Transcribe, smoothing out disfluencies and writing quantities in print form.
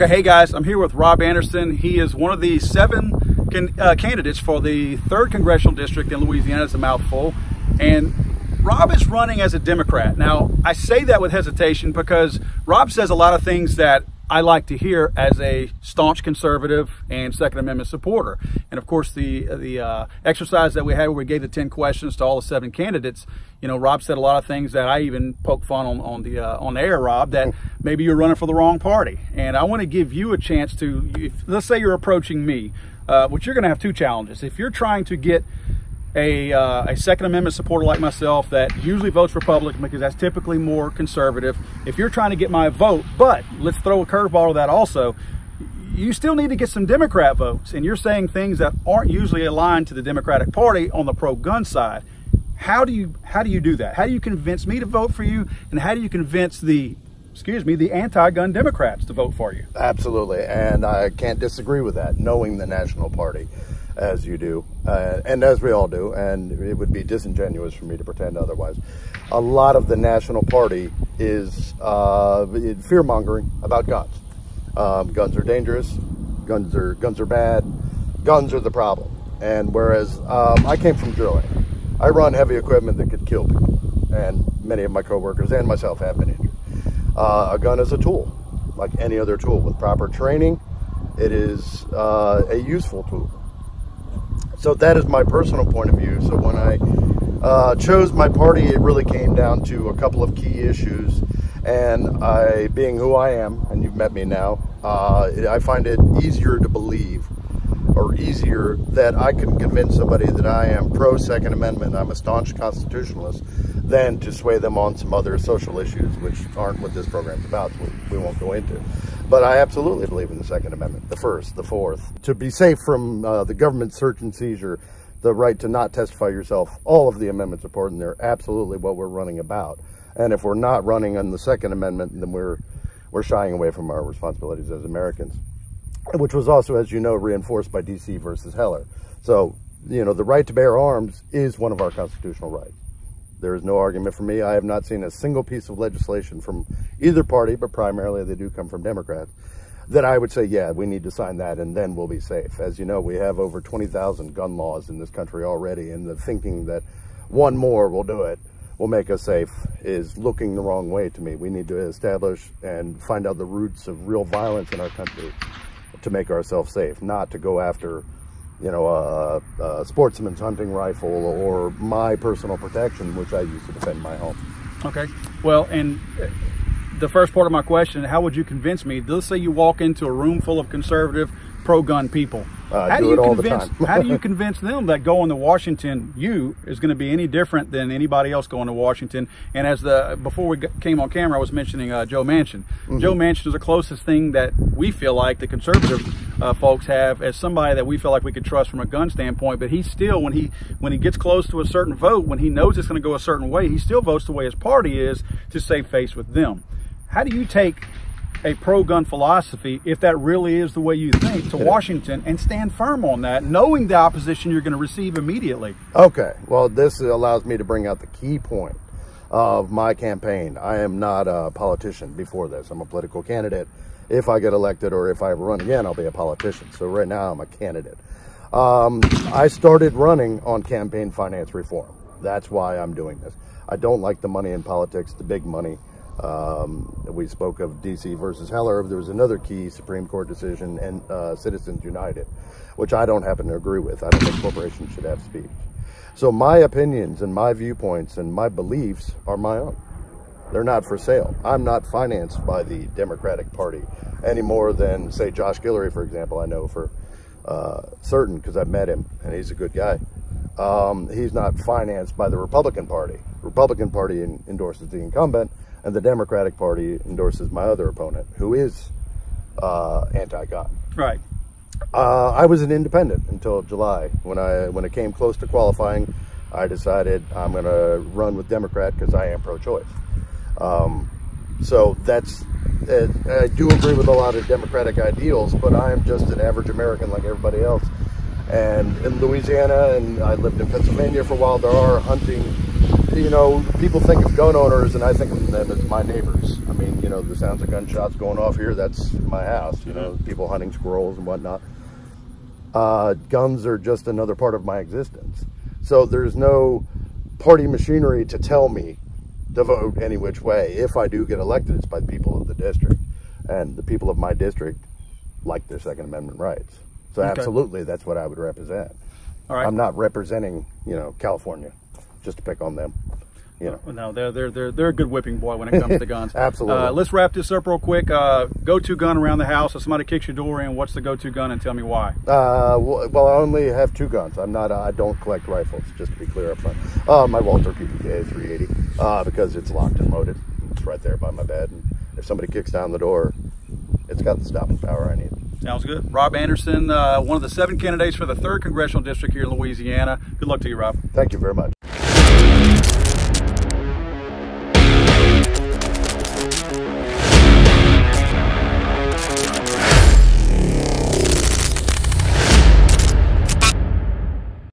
Okay, hey guys, I'm here with Rob Anderson. He is one of the 7 candidates for the 3rd Congressional District in Louisiana. It's a mouthful. And Rob is running as a Democrat. Now, I say that with hesitation because Rob says a lot of things that I like to hear as a staunch conservative and Second Amendment supporter. And of course, the exercise that we had where we gave the 10 questions to all the 7 candidates, you know, Rob said a lot of things that I even poked fun on the air, Rob, that maybe you're running for the wrong party. And I want to give you a chance to, let's say you're approaching me, which you're going to have 2 challenges. If you're trying to get a Second Amendment supporter like myself that usually votes Republican because that's typically more conservative, if you're trying to get my vote, but let's throw a curveball to that also, you still need to get some Democrat votes, and you're saying things that aren't usually aligned to the Democratic Party on the pro-gun side. How do you do that? How do you convince me to vote for you, and how do you convince the anti-gun Democrats to vote for you? Absolutely, and I can't disagree with that, knowing the National Party as you do, and as we all do, and it would be disingenuous for me to pretend otherwise. A lot of the National Party is fear-mongering about guns. Guns are dangerous, guns are bad, guns are the problem. And whereas I came from drilling, I run heavy equipment that could kill people, and many of my coworkers and myself have been injured. A gun is a tool, like any other tool. With proper training, it is a useful tool. So that is my personal point of view. So when I chose my party, it really came down to a couple of key issues. And I, being who I am, and you've met me now, I find it easier to believe, or easier that I can convince somebody that I am pro-Second Amendment, I'm a staunch constitutionalist, than to sway them on some other social issues, which aren't what this program's about, so we won't go into. But I absolutely believe in the Second Amendment, the First, the Fourth. To be safe from the government search and seizure, the right to not testify yourself, all of the amendments are important. They're absolutely what we're running about. And if we're not running on the Second Amendment, then we're shying away from our responsibilities as Americans, which was also, as you know, reinforced by D.C. versus Heller. So, you know, the right to bear arms is one of our constitutional rights. There is no argument for me. I have not seen a single piece of legislation from either party, but primarily they do come from Democrats, that I would say, yeah, we need to sign that and then we'll be safe. As you know, we have over 20,000 gun laws in this country already, and the thinking that one more will do it will make us safe is looking the wrong way to me. We need to establish and find out the roots of real violence in our country to make ourselves safe, not to go after, you know, a sportsman's hunting rifle or my personal protection, which I use to defend my home. Okay, well, and the first part of my question, how would you convince me? Let's say you walk into a room full of conservative, pro-gun people. How do you convince them that going to Washington, is going to be any different than anybody else going to Washington? And as before we came on camera, I was mentioning Joe Manchin. Mm-hmm. Joe Manchin is the closest thing that we feel like the conservative folks have as somebody that we feel like we could trust from a gun standpoint. But he still, when he gets close to a certain vote, when he knows it's going to go a certain way, he still votes the way his party is to save face with them. How do you take a pro-gun philosophy, if that really is the way you think, to Washington and stand firm on that, knowing the opposition you're going to receive immediately? Okay, well, this allows me to bring out the key point of my campaign. I am not a politician before this. I'm a political candidate. If I get elected or if I ever run again, I'll be a politician. So right now I'm a candidate. I started running on campaign finance reform. That's why I'm doing this. I don't like the money in politics, the big money. We spoke of D.C. versus Heller. There was another key Supreme Court decision, and Citizens United, which I don't happen to agree with. I don't think corporations should have speech. So my opinions and my viewpoints and my beliefs are my own. They're not for sale. I'm not financed by the Democratic Party any more than, say, Josh Guillory, for example. I know for certain because I've met him, and he's a good guy. He's not financed by the Republican Party. The Republican Party endorses the incumbent, and the Democratic Party endorses my other opponent, who is anti-gun. Right. I was an independent until July. When it came close to qualifying, I decided I'm going to run with Democrat because I am pro-choice. So that's, I do agree with a lot of Democratic ideals, but I am just an average American like everybody else. And in Louisiana, and I lived in Pennsylvania for a while, there are hunting you know, people think of gun owners, and I think of them as my neighbors. I mean, you know, the sounds of gunshots going off here, that's my house, you know, people hunting squirrels and whatnot. Guns are just another part of my existence. So there's no party machinery to tell me to vote any which way. If I do get elected, it's by the people of the district. And the people of my district like their Second Amendment rights. So absolutely, that's what I would represent. All right. I'm not representing, you know, California, just to pick on them. You know. No, they're a good whipping boy when it comes to guns. Absolutely. Let's wrap this up real quick. Go-to gun around the house. If somebody kicks your door in, what's the go-to gun, and tell me why? Well, I only have 2 guns. I'm not. I don't collect rifles. Just to be clear up front. My Walter PPK 380 because it's locked and loaded. It's right there by my bed, and if somebody kicks down the door, it's got the stopping power I need. Sounds good. Rob Anderson, one of the 7 candidates for the 3rd Congressional District here in Louisiana. Good luck to you, Rob. Thank you very much.